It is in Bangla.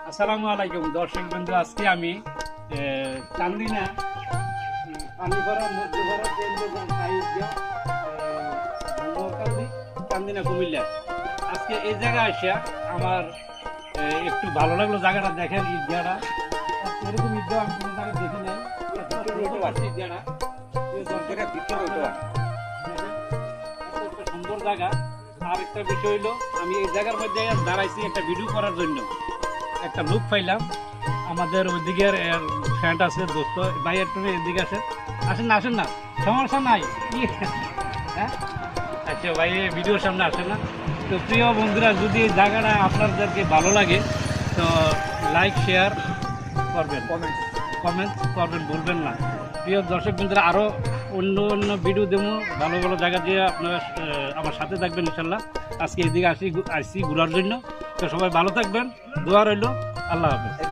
আসসালামু আলাইকুম দর্শক বন্ধু। আজকে আমি চান্দিনা পানিভরা মধ্যভরা কেন্দ্রগঞ্জ সাহিত্য চান্দিনা কুমিল্লা। আজকে এই জায়গায় আসিয়া আমার একটু ভালো লাগলো। জায়গাটা দেখেন, ঈদগাহটা এরকম ঈদগাহ আমি কোনো জায়গায় দেখি নাই। সুন্দর জায়গা। আর একটা বিষয় হইলো, আমি এই জায়গার মধ্যে দাঁড়াইছি একটা ভিডিও করার জন্য। একটা লুক পাইলাম, আমাদের ওইদিকের ফ্রেন্ড আছে, দোস্ত ভাই, একটু এদিকে আসেন না, আসেন না, সমস্যা নাই। হ্যাঁ আচ্ছা ভাই, ভিডিওর সামনে আসেন না। তো প্রিয় বন্ধুরা, যদি এই জায়গাটা আপনাদেরকে ভালো লাগে তো লাইক শেয়ার করবেন, কমেন্ট করবেন, ভুলবেন না। প্রিয় দর্শক বন্ধুরা, আরও অন্য ভিডিও দেবো ভালো ভালো জায়গা দিয়ে। আপনারা আমার সাথে থাকবেন ইনশাল্লাহ। আজকে এদিকে আসি ঘোরার জন্য। তো সবাই ভালো থাকবেন, দোয়া রইল। আল্লাহ হাফেজ।